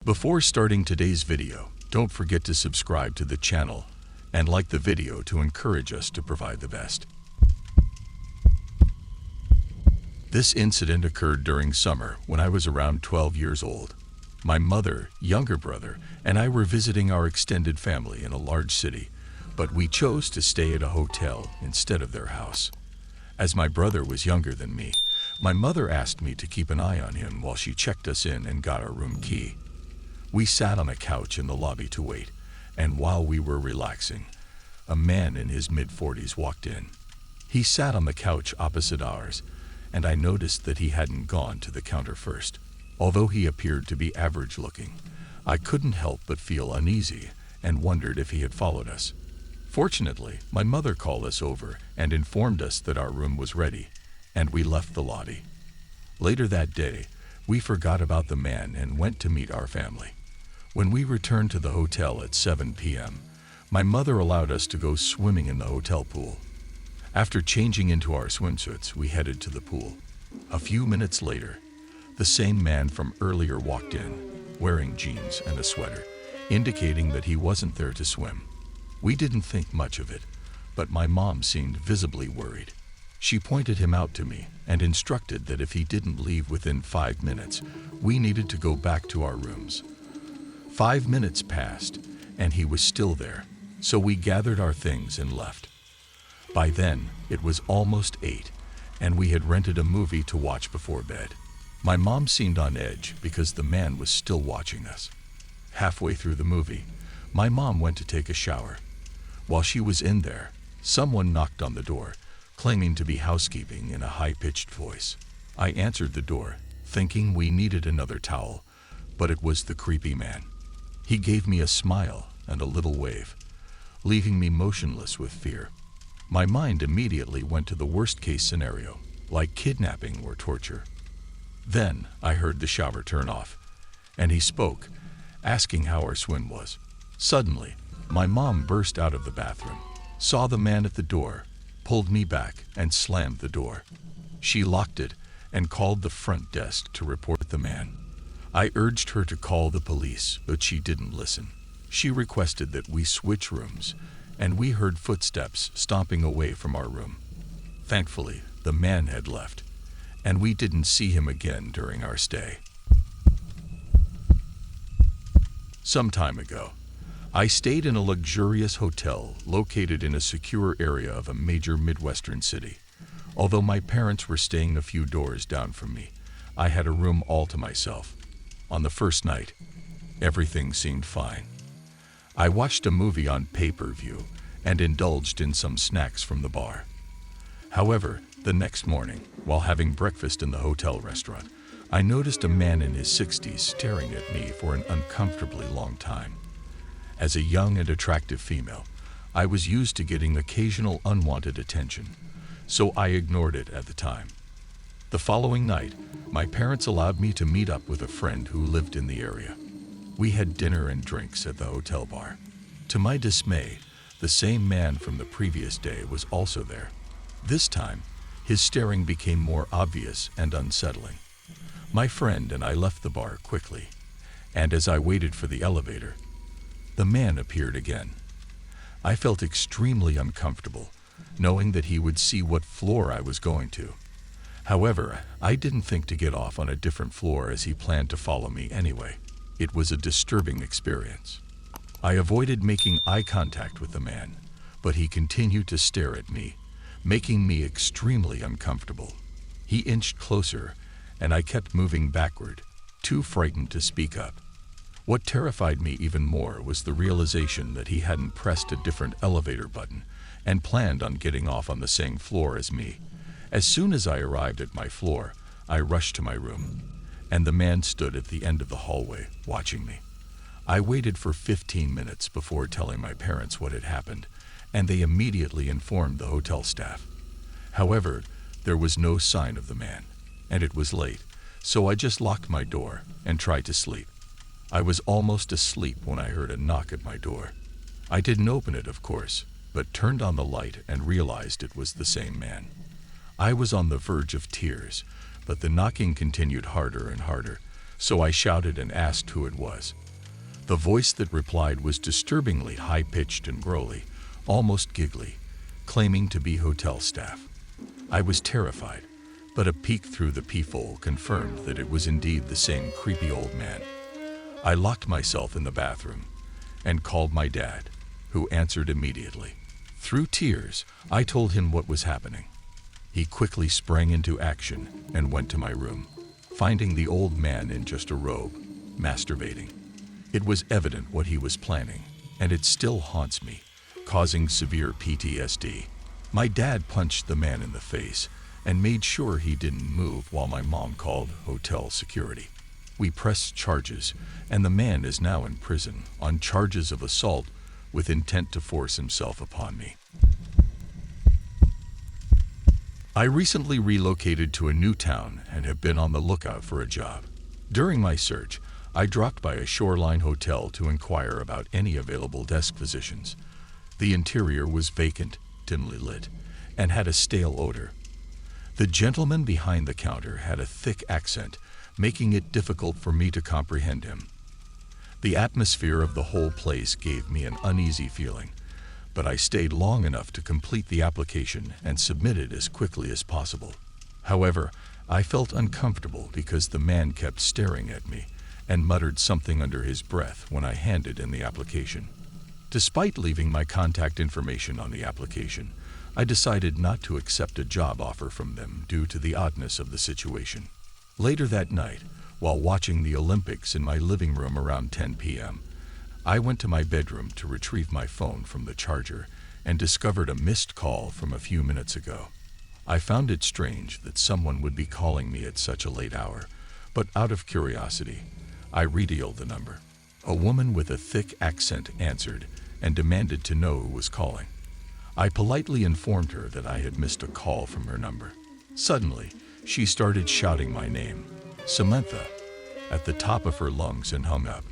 Before starting today's video, don't forget to subscribe to the channel and like the video to encourage us to provide the best. This incident occurred during summer when I was around 12 years old. My mother, younger brother, and I were visiting our extended family in a large city, but we chose to stay at a hotel instead of their house. As my brother was younger than me, my mother asked me to keep an eye on him while she checked us in and got our room key. We sat on a couch in the lobby to wait, and while we were relaxing, a man in his mid-40s walked in. He sat on the couch opposite ours, and I noticed that he hadn't gone to the counter first. Although he appeared to be average-looking, I couldn't help but feel uneasy and wondered if he had followed us. Fortunately, my mother called us over and informed us that our room was ready, and we left the lobby. Later that day, we forgot about the man and went to meet our family. When we returned to the hotel at 7 p.m., my mother allowed us to go swimming in the hotel pool. After changing into our swimsuits, we headed to the pool. A few minutes later, the same man from earlier walked in, wearing jeans and a sweater, indicating that he wasn't there to swim. We didn't think much of it, but my mom seemed visibly worried. She pointed him out to me and instructed that if he didn't leave within 5 minutes, we needed to go back to our rooms. 5 minutes passed, and he was still there, so we gathered our things and left. By then, it was almost 8, and we had rented a movie to watch before bed. My mom seemed on edge because the man was still watching us. Halfway through the movie, my mom went to take a shower. While she was in there, someone knocked on the door, claiming to be housekeeping in a high-pitched voice. I answered the door, thinking we needed another towel, but it was the creepy man. He gave me a smile and a little wave, leaving me motionless with fear. My mind immediately went to the worst-case scenario, like kidnapping or torture. Then I heard the shower turn off, and he spoke, asking how our swim was. Suddenly, my mom burst out of the bathroom, saw the man at the door, pulled me back, and slammed the door. She locked it and called the front desk to report the man. I urged her to call the police, but she didn't listen. She requested that we switch rooms, and we heard footsteps stomping away from our room. Thankfully, the man had left, and we didn't see him again during our stay. Some time ago, I stayed in a luxurious hotel located in a secure area of a major Midwestern city. Although my parents were staying a few doors down from me, I had a room all to myself. On the first night, everything seemed fine. I watched a movie on pay-per-view and indulged in some snacks from the bar. However, the next morning, while having breakfast in the hotel restaurant, I noticed a man in his 60s staring at me for an uncomfortably long time. As a young and attractive female, I was used to getting occasional unwanted attention, so I ignored it at the time. The following night, my parents allowed me to meet up with a friend who lived in the area. We had dinner and drinks at the hotel bar. To my dismay, the same man from the previous day was also there. This time, his staring became more obvious and unsettling. My friend and I left the bar quickly, and as I waited for the elevator, the man appeared again. I felt extremely uncomfortable, knowing that he would see what floor I was going to. However, I didn't think to get off on a different floor as he planned to follow me anyway. It was a disturbing experience. I avoided making eye contact with the man, but he continued to stare at me, making me extremely uncomfortable. He inched closer, and I kept moving backward, too frightened to speak up. What terrified me even more was the realization that he hadn't pressed a different elevator button and planned on getting off on the same floor as me. As soon as I arrived at my floor, I rushed to my room, and the man stood at the end of the hallway, watching me. I waited for 15 minutes before telling my parents what had happened, and they immediately informed the hotel staff. However, there was no sign of the man, and it was late, so I just locked my door and tried to sleep. I was almost asleep when I heard a knock at my door. I didn't open it, of course, but turned on the light and realized it was the same man. I was on the verge of tears, but the knocking continued harder and harder, so I shouted and asked who it was. The voice that replied was disturbingly high-pitched and growly, almost giggly, claiming to be hotel staff. I was terrified, but a peek through the peephole confirmed that it was indeed the same creepy old man. I locked myself in the bathroom and called my dad, who answered immediately. Through tears, I told him what was happening. He quickly sprang into action and went to my room, finding the old man in just a robe, masturbating. It was evident what he was planning, and it still haunts me, causing severe PTSD. My dad punched the man in the face and made sure he didn't move while my mom called hotel security. We pressed charges, and the man is now in prison on charges of assault with intent to force himself upon me. I recently relocated to a new town and have been on the lookout for a job. During my search, I dropped by a Shoreline Hotel to inquire about any available desk positions. The interior was vacant, dimly lit, and had a stale odor. The gentleman behind the counter had a thick accent, making it difficult for me to comprehend him. The atmosphere of the whole place gave me an uneasy feeling, but I stayed long enough to complete the application and submit it as quickly as possible. However, I felt uncomfortable because the man kept staring at me and muttered something under his breath when I handed in the application. Despite leaving my contact information on the application, I decided not to accept a job offer from them due to the oddness of the situation. Later that night, while watching the Olympics in my living room around 10 p.m., I went to my bedroom to retrieve my phone from the charger and discovered a missed call from a few minutes ago. I found it strange that someone would be calling me at such a late hour, but out of curiosity, I redialed the number. A woman with a thick accent answered and demanded to know who was calling. I politely informed her that I had missed a call from her number. Suddenly, she started shouting my name, Samantha, at the top of her lungs and hung up.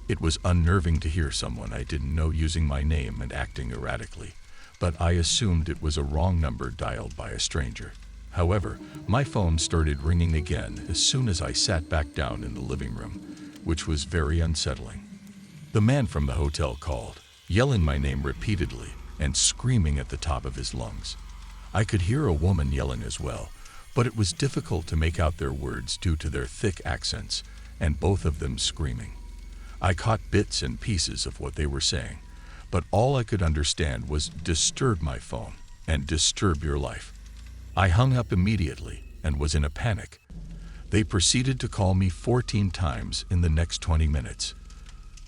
It was unnerving to hear someone I didn't know using my name and acting erratically, but I assumed it was a wrong number dialed by a stranger. However, my phone started ringing again as soon as I sat back down in the living room, which was very unsettling. The man from the hotel called, yelling my name repeatedly and screaming at the top of his lungs. I could hear a woman yelling as well, but it was difficult to make out their words due to their thick accents, and both of them screaming. I caught bits and pieces of what they were saying, but all I could understand was disturb my phone and disturb your life. I hung up immediately and was in a panic. They proceeded to call me 14 times in the next 20 minutes,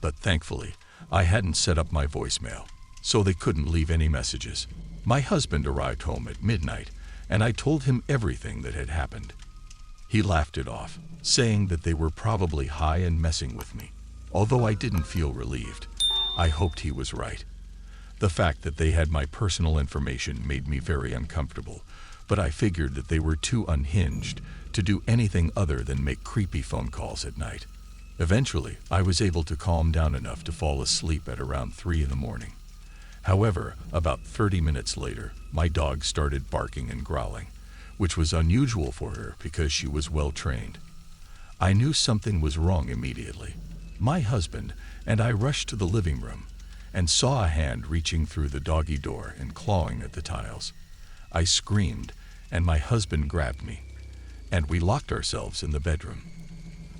but thankfully, I hadn't set up my voicemail, so they couldn't leave any messages. My husband arrived home at midnight, and I told him everything that had happened. He laughed it off, saying that they were probably high and messing with me. Although I didn't feel relieved, I hoped he was right. The fact that they had my personal information made me very uncomfortable, but I figured that they were too unhinged to do anything other than make creepy phone calls at night. Eventually, I was able to calm down enough to fall asleep at around 3 in the morning. However, about 30 minutes later, my dog started barking and growling, which was unusual for her because she was well trained. I knew something was wrong immediately. My husband and I rushed to the living room and saw a hand reaching through the doggy door and clawing at the tiles. I screamed, and my husband grabbed me, and we locked ourselves in the bedroom.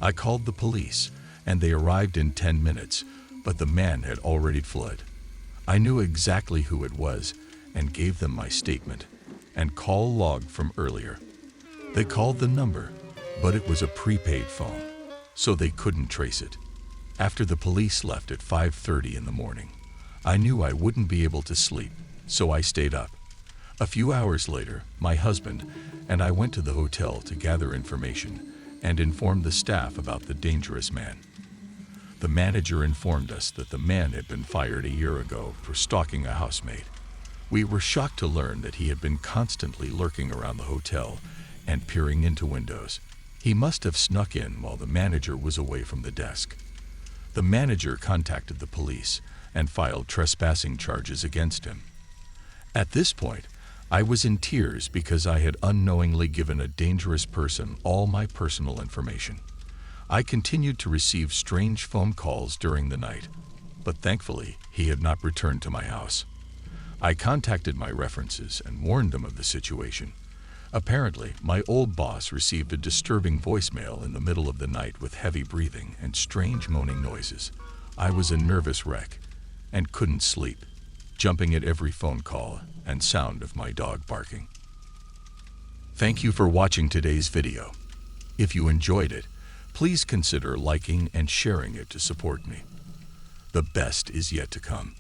I called the police, and they arrived in 10 minutes, but the man had already fled. I knew exactly who it was and gave them my statement and call log from earlier. They called the number, but it was a prepaid phone, so they couldn't trace it. After the police left at 5:30 in the morning, I knew I wouldn't be able to sleep, so I stayed up. A few hours later, my husband and I went to the hotel to gather information and informed the staff about the dangerous man. The manager informed us that the man had been fired a year ago for stalking a housemaid. We were shocked to learn that he had been constantly lurking around the hotel and peering into windows. He must have snuck in while the manager was away from the desk. The manager contacted the police and filed trespassing charges against him. At this point, I was in tears because I had unknowingly given a dangerous person all my personal information. I continued to receive strange phone calls during the night, but thankfully he had not returned to my house. I contacted my references and warned them of the situation. Apparently, my old boss received a disturbing voicemail in the middle of the night with heavy breathing and strange moaning noises. I was a nervous wreck and couldn't sleep, jumping at every phone call and sound of my dog barking. Thank you for watching today's video. If you enjoyed it, please consider liking and sharing it to support me. The best is yet to come.